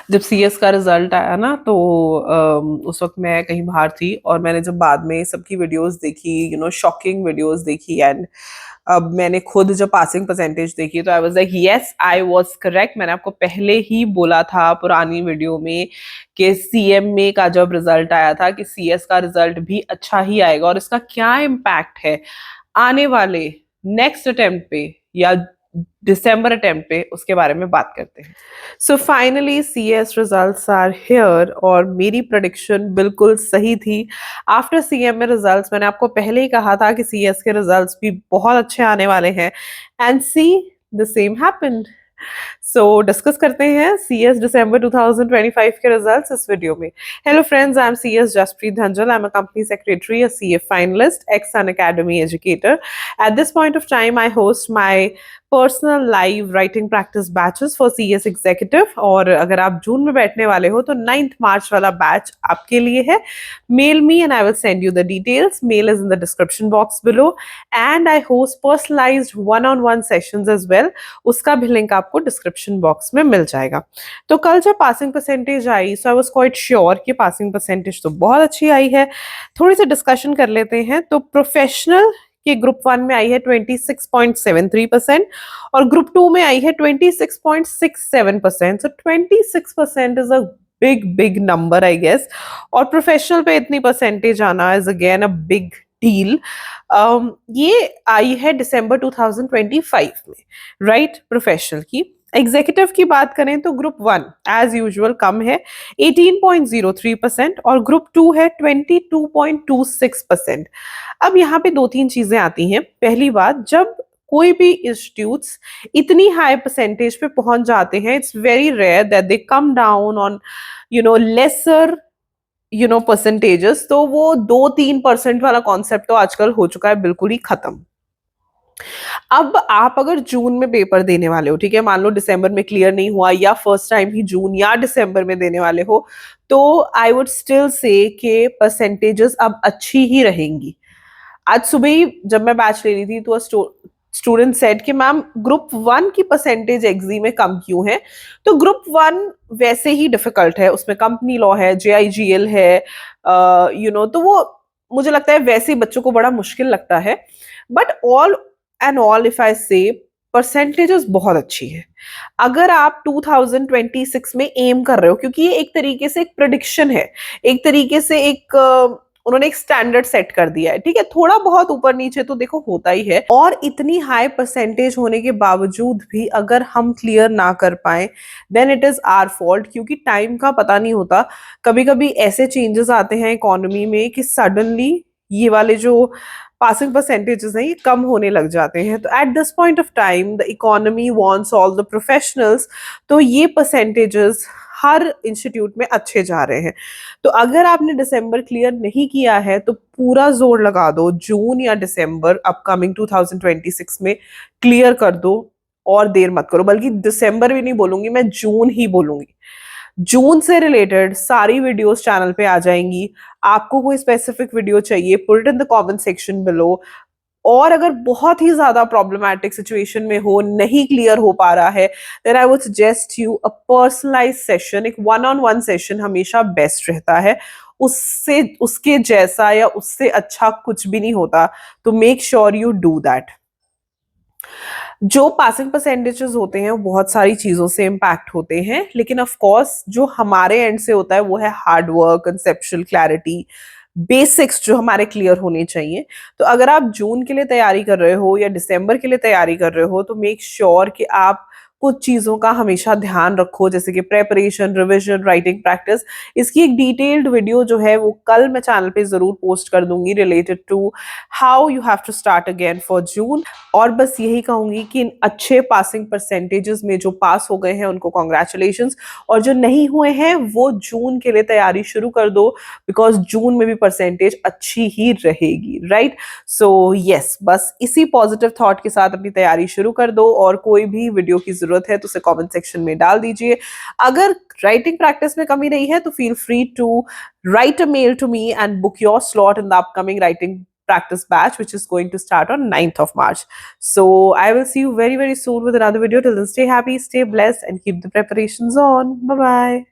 जब सीएस का रिजल्ट आया ना तो उस वक्त मैं कहीं बाहर थी और मैंने जब बाद में सबकी वीडियोस देखी, शॉकिंग वीडियोस देखी, एंड अब मैंने खुद जब पासिंग परसेंटेज देखी तो I was like yes, I was correct. मैंने आपको पहले ही बोला था पुरानी वीडियो में कि सीएमए का जब रिजल्ट आया था कि सीएस का रिजल्ट भी अच्छा ही आएगा, और इसका क्या इम्पैक्ट है आने वाले नेक्स्ट अटेम्प्ट पे या दिसंबर अटेम्प्ट पे, उसके बारे में बात करते हैं। So finally CS results are here और मेरी प्रेडिक्शन बिल्कुल सही थी। आफ्टर सीएमए रिजल्ट्स मैंने आपको पहले ही कहा था कि सीएस के रिजल्ट्स भी बहुत अच्छे आने वाले हैं, and see the same happened. So discuss करते हैं सीएस दिसंबर 2025 के रिजल्ट्स इस वीडियो में। Hello friends, I am CS Jaspreet Dhanjal. I am a company secretary, a CA finalist, ex Unacademy educator. At this point of time, I host my personal live writing practice batches for CS executive, और अगर आप जून में बैठने वाले हो तो 9 मार्च वाला batch आपके लिए है. Mail me and I will send you the details. Mail is in the description box below, and I host personalized one on one sessions as well. उसका भी लिंक आपको डिस्क्रिप्शन बॉक्स में मिल जाएगा. तो कल जब passing percentage I, so I was quite sure कि passing percentage तो बहुत अच्छी आई है. थोड़ी सी डिस्कशन कर लेते हैं. तो प्रोफेशनल कि ग्रुप 1 में आई है 26.73% और ग्रुप 2 में आई है 26.67%. So 26% is a big big number I guess, और प्रोफेशनल पे इतनी परसेंटेज आना is again a big deal. ये आई है दिसंबर 2025 में, राइट? प्रोफेशनल की. एग्जीक्यूटिव की बात करें तो ग्रुप 1 एज यूजुअल कम है 18.03% और ग्रुप 2 है 22.26%. अब यहाँ पे दो तीन चीजें आती हैं. पहली बात, जब कोई भी इंस्टीट्यूट्स इतनी हाई परसेंटेज पे पहुंच जाते हैं, it's very rare that they come down on lesser percentages. तो वो 2-3% वाला कॉन्सेप्ट तो आजकल हो चुका है बिल्कुल ही खत्म. अब आप अगर जून में पेपर देने वाले हो, ठीक है, मान लो दिसंबर में क्लियर नहीं हुआ या फर्स्ट टाइम ही जून या दिसंबर में देने वाले हो, तो आई वुड स्टिल से कि परसेंटेजेस अब अच्छी ही रहेंगी. आज सुबह ही जब मैं बैच ले रही थी तो स्टूडेंट सेड कि मैम ग्रुप 1 की परसेंटेज एग्जी में कम क्यों है? तो ग्रुप 1 वैसे ही डिफिकल्ट है, उसमें कंपनी लॉ है, जेआईजीएल है, तो वो मुझे लगता है वैसे ही बच्चों को बड़ा मुश्किल लगता है. But all and all if I से, परसेंटेजेस बहुत अच्छी है. अगर आप 2026 में एम कर रहे हो, क्योंकि ये एक तरीके से एक प्रिडिक्शन है, एक तरीके से एक उन्होंने एक स्टैंडर्ड सेट कर दिया है, ठीक है, थोड़ा बहुत ऊपर नीचे तो देखो होता ही है. और इतनी हाई परसेंटेज होने के बावजूद भी अगर हम क्लियर ना कर पाए, then it is our fault, क्योंकि टाइम का पता नहीं होता. कभी कभी ऐसे चेंजेस आते हैं इकोनॉमी में कि सडनली ये वाले जो पासिंग परसेंटेजेस हैं ये कम होने लग जाते हैं. तो at this point of time the economy wants all the professionals. तो ये परसेंटेजेस हर इंस्टीट्यूट में अच्छे जा रहे हैं. तो अगर आपने दिसंबर क्लियर नहीं किया है तो पूरा जोर लगा दो, जून या दिसंबर अपकमिंग 2026 में क्लियर कर दो, और देर मत करो. बल्कि दिसंबर भी नहीं बोलूंगी मैं, जून ही बोलूंगी. जून से रिलेटेड सारी वीडियोस चैनल पे आ जाएंगी. आपको कोई स्पेसिफिक वीडियो चाहिए, put it in the comment section below. और अगर बहुत ही ज्यादा प्रॉब्लमैटिक सिचुएशन में हो, नहीं क्लियर हो पा रहा है, then I would suggest you a personalize session. एक वन ऑन वन सेशन हमेशा बेस्ट रहता है. उससे उसके जैसा या उससे अच्छा कुछ भी नहीं होता. तो make sure you do that. जो पासिंग परसेंटेजेस होते हैं वो बहुत सारी चीजों से इम्पैक्ट होते हैं, लेकिन ऑफ कोर्स जो हमारे एंड से होता है वो है hard work, conceptual clarity, basics जो हमारे क्लियर होने चाहिए. तो अगर आप जून के लिए तैयारी कर रहे हो या दिसंबर के लिए तैयारी कर रहे हो, तो मेक श्योर कि आप कुछ चीजों का हमेशा ध्यान रखो, जैसे कि प्रेपरेशन, रिविजन, राइटिंग प्रैक्टिस. इसकी एक डिटेल्ड वीडियो जो है वो कल मैं चैनल पे जरूर पोस्ट कर दूंगी, related to how you have to start again for June. और बस यही कहूंगी कि इन अच्छे पासिंग परसेंटेजेस में जो पास हो गए हैं उनको कॉन्ग्रेचुलेशंस, और जो नहीं हुए हैं वो जून के लिए तैयारी शुरू कर दो, बिकॉज जून में भी परसेंटेज अच्छी ही रहेगी, राइट? सो यस, बस इसी पॉजिटिव थॉट के साथ अपनी तैयारी शुरू कर दो, और कोई भी वीडियो की जरूरत है तो उसे कमेंट सेक्शन में डाल दीजिए. अगर राइटिंग प्रैक्टिस में कमी रही है तो feel free to write a mail to me and book your slot in the upcoming writing practice batch, which is going to start on 9th of March. So I will see you very, very soon with another video. Till then, stay happy, stay blessed, and keep the preparations on. Bye bye.